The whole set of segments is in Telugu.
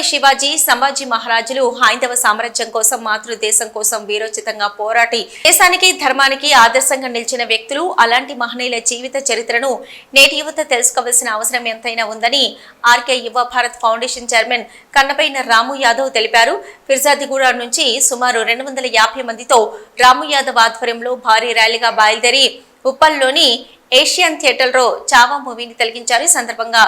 శివాజీ సంభాజీ మహారాజులు హైందవ సామ్రాజ్యం కోసం మాతృదేశం కోసం వీరోచితంగా పోరాటి దేశానికి ధర్మానికి ఆదర్శంగా నిలిచిన వ్యక్తులు. అలాంటి మహనీయుల జీవిత చరిత్రను నేటి యువత తెలుసుకోవాల్సిన అవసరం ఎంతైనా ఉందని ఆర్కే యువ భారత్ ఫౌండేషన్ చైర్మన్ కన్నపైన రాము యాదవ్ తెలిపారు. ఫిర్జాదిగూడ నుంచి సుమారు 250 మందితో రాము యాదవ్ ఆధ్వర్యంలో భారీ ర్యాలీగా బయలుదేరి ఉప్పల్లోని ఏషియన్ థియేటర్లో చావా మూవీని తిలకించారు. ఈ సందర్భంగా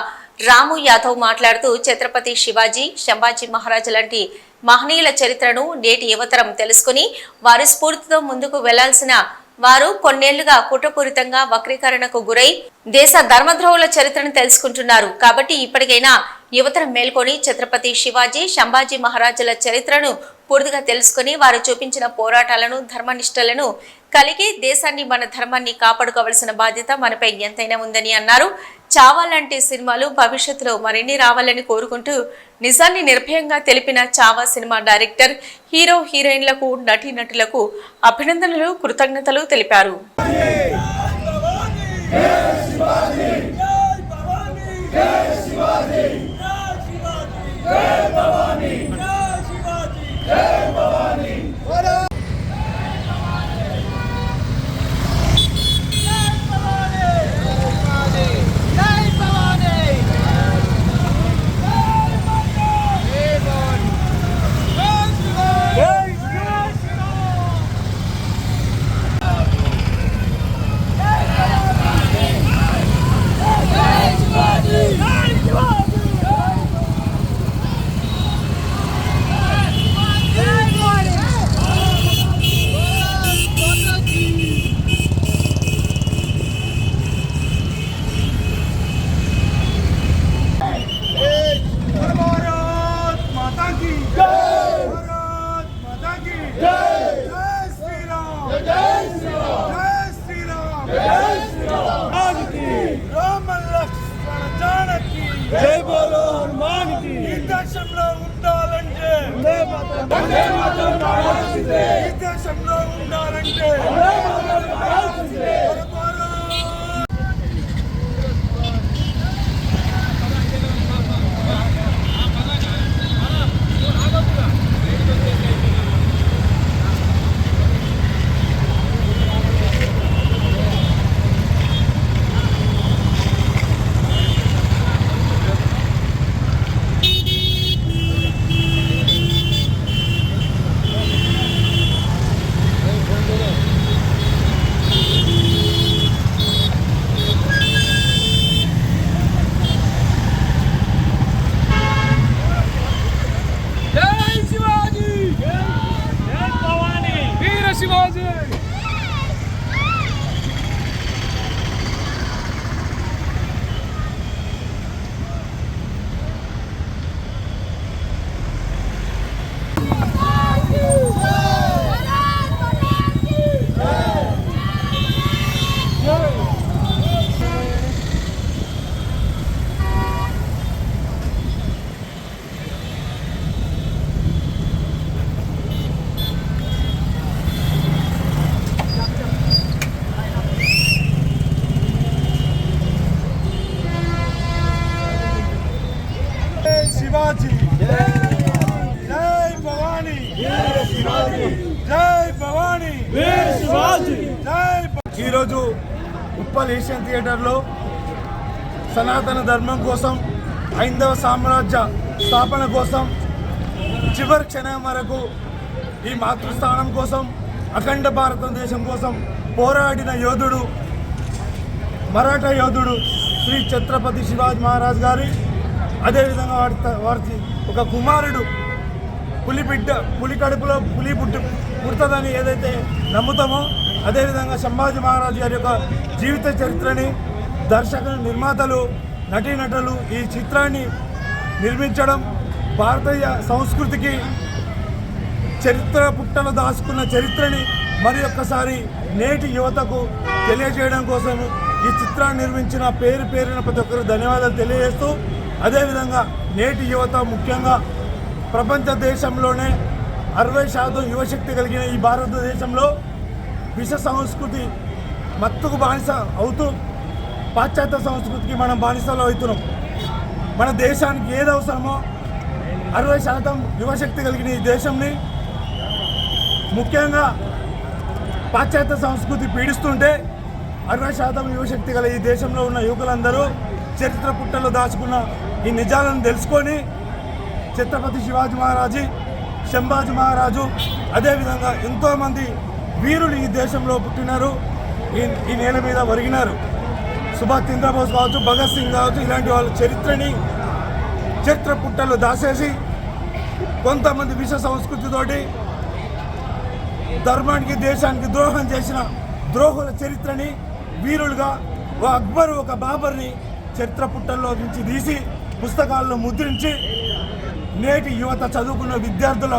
రాము యాదవ్ మాట్లాడుతూ ఛత్రపతి శివాజీ సంభాజీ మహారాజు లాంటి మహనీయుల చరిత్రను నేటి యువతరం తెలుసుకుని వారి స్ఫూర్తితో ముందుకు వెళ్లాల్సిన వారు కొన్నేళ్లుగా కుట్రపూరితంగా వక్రీకరణకు గురై దేశ ధర్మద్రోహుల చరిత్రను తెలుసుకుంటున్నారు. కాబట్టి ఇప్పటికైనా యువతరం మేల్కొని ఛత్రపతి శివాజీ సంభాజీ మహారాజుల చరిత్రను పూర్తిగా తెలుసుకుని వారు చూపించిన పోరాటాలను ధర్మనిష్టలను కలిగి దేశాన్ని మన ధర్మాన్ని కాపాడుకోవాల్సిన బాధ్యత మనపై ఎంతైనా ఉందని అన్నారు. చావా లాంటి సినిమాలు భవిష్యత్తులో మరిన్ని రావాలని కోరుకుంటూ నిజాన్ని నిర్భయంగా తెలిపిన చావా సినిమా డైరెక్టర్, హీరో, హీరోయిన్లకు, నటీనటులకు అభినందనలు, కృతజ్ఞతలు తెలిపారు. जय बोलो हनुमान की देशंలో ఉండాలంటే దేశంలో ఉండాలంటే शिवाजी जय भवानी जय भवानी जय ఈరోజు ఉప్పల్ ఏషియన్ థియేటర్లో సనాతన ధర్మం కోసం హైందవ సామ్రాజ్య స్థాపన కోసం చివరి క్షణం వరకు ఈ మాతృస్థానం కోసం అఖండ భారతదేశం కోసం పోరాడిన యోధుడు, మరాఠా యోధుడు శ్రీ ఛత్రపతి శివాజీ మహారాజ్ గారి, అదేవిధంగా వారి ఒక కుమారుడు పులి కడుపులో పులి పుడుతుందని ఏదైతే నమ్ముతామో అదేవిధంగా సంభాజీ మహారాజు గారి యొక్క జీవిత చరిత్రని దర్శకులు, నిర్మాతలు, నటీనటులు ఈ చిత్రాన్ని నిర్మించడం భారతీయ సంస్కృతికి చరిత్ర పుట్టలో దాచుకున్న చరిత్రని మరి ఒక్కసారి నేటి యువతకు తెలియజేయడం కోసం ఈ చిత్రాన్ని నిర్మించిన పేరున ప్రతి ఒక్కరు ధన్యవాదాలు తెలియజేస్తూ, అదేవిధంగా నేటి యువత ముఖ్యంగా ప్రపంచ దేశంలోనే 60% యువశక్తి కలిగిన ఈ భారతదేశంలో విష సంస్కృతి మత్తుకు బానిస అవుతూ పాశ్చాత్య సంస్కృతికి మనం బానిసలు అవుతున్నాం. మన దేశానికి ఏది అవసరమో 60% యువశక్తి కలిగిన ఈ దేశంని ముఖ్యంగా పాశ్చాత్య సంస్కృతి పీడిస్తుంటే 60% యువశక్తి గల ఈ దేశంలో ఉన్న యువకులందరూ చరిత్ర పుట్టల్లో దాచుకున్న ఈ నిజాలను తెలుసుకొని ఛత్రపతి శివాజీ మహారాజు, శంభాజీ మహారాజు, అదేవిధంగా ఎంతోమంది వీరులు ఈ దేశంలో పుట్టినారు, ఈ నేల మీద ఒరిగినారు. సుభాష్ చంద్రబోస్ కావచ్చు, భగత్ సింగ్ కావచ్చు, ఇలాంటి వాళ్ళ చరిత్ర పుట్టల్లో దాచేసి కొంతమంది విష సంస్కృతితోటి ధర్మానికి దేశానికి ద్రోహం చేసిన ద్రోహుల చరిత్రని వీరులుగా ఒక అక్బర్, ఒక బాబర్ని చరిత్ర పుట్టల్లో నుంచి తీసి పుస్తకాల్లో ముద్రించి నేటి యువత చదువుకున్న విద్యార్థుల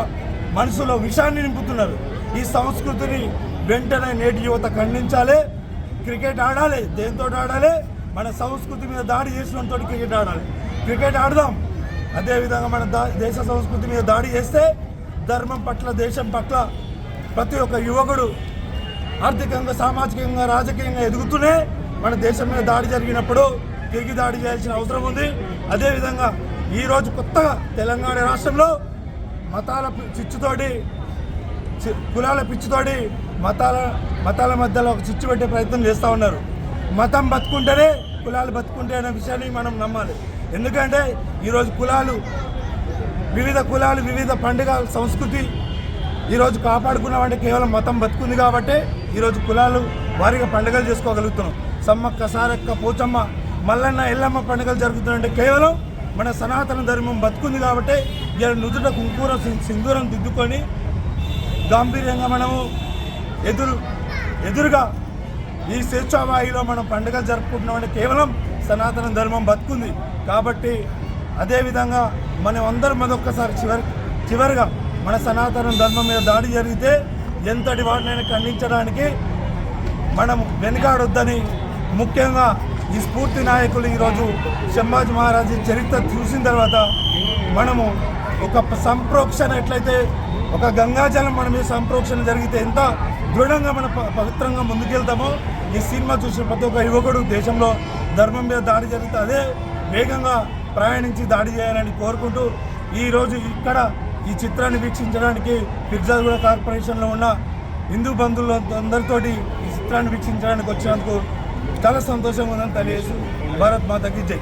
మనసులో విషాన్ని నింపుతున్నారు. ఈ సంస్కృతిని వెంటనే నేటి యువత ఖండించాలి. క్రికెట్ ఆడాలి, దేంతో ఆడాలి? మన సంస్కృతి మీద దాడి చేసినంతో క్రికెట్ ఆడాలి. క్రికెట్ ఆడదాం. అదేవిధంగా మన దేశ సంస్కృతి మీద దాడి చేస్తే ధర్మం పట్ల, దేశం పట్ల ప్రతి ఒక్క యువకుడు ఆర్థికంగా, సామాజికంగా, రాజకీయంగా ఎదుగుతూనే మన దేశం మీద దాడి జరిగినప్పుడు తిరిగి దాడి చేయాల్సిన అవసరం ఉంది. అదేవిధంగా ఈరోజు కొత్తగా తెలంగాణ రాష్ట్రంలో మతాల చిచ్చుతోటి, కులాల పిచ్చితోటి మతాల మధ్యలో ఒక చిచ్చు పెట్టే ప్రయత్నం చేస్తూ ఉన్నారు. మతం బతుకుంటేనే కులాలు బతుకుంటే అనే విషయాన్ని మనం నమ్మాలి. ఎందుకంటే ఈరోజు వివిధ కులాలు వివిధ పండుగ సంస్కృతి ఈరోజు కాపాడుకున్నామంటే కేవలం మతం బతుకుంది కాబట్టి ఈరోజు కులాలు వారిగా పండుగలు చేసుకోగలుగుతున్నాం. సమ్మక్క, సారక్క, పోచమ్మ, మల్లన్న, ఎల్లమ్మ పండుగలు జరుగుతున్నాయంటే కేవలం మన సనాతన ధర్మం బతుకుంది కాబట్టి ఇలా నుదుట కుంకుమ సింధూరం దిద్దుకొని గాంభీర్యంగా మనము ఎదురుగా ఈ స్వేచ్ఛావాహిలో మనం పండుగలు జరుపుకుంటున్నామంటే కేవలం సనాతన ధర్మం బతుకుంది కాబట్టి. అదేవిధంగా మనం అందరం మరొక్కసారి చివరిగా మన సనాతన ధర్మం మీద దాడి జరిగితే ఎంతటి వాటినైనా ఖండించడానికి మనం వెనుకాడొద్దని, ముఖ్యంగా ఈ స్ఫూర్తి నాయకులు ఈరోజు శంభాజీ మహారాజు చరిత్ర చూసిన తర్వాత మనము ఒక సంప్రోక్షణ, ఎట్లయితే ఒక గంగాజలం మన మీద సంప్రోక్షణ జరిగితే ఎంత దృఢంగా మన పవిత్రంగా ముందుకెళ్తామో ఈ సినిమా చూసిన ప్రతి ఒక్క యువకుడు దేశంలో ధర్మం మీద దాడి జరిగితే అదే వేగంగా ప్రయాణించి దాడి చేయాలని కోరుకుంటూ ఈరోజు ఇక్కడ ఈ చిత్రాన్ని వీక్షించడానికి ఫిర్జాగూడ కార్పొరేషన్లో ఉన్న హిందూ బంధువుల అందరితోటి ఈ చిత్రాన్ని వీక్షించడానికి వచ్చినందుకు చాలా సంతోషంగా ఉందని తెలియజేస్తూ భారత్ మాతాకి జై.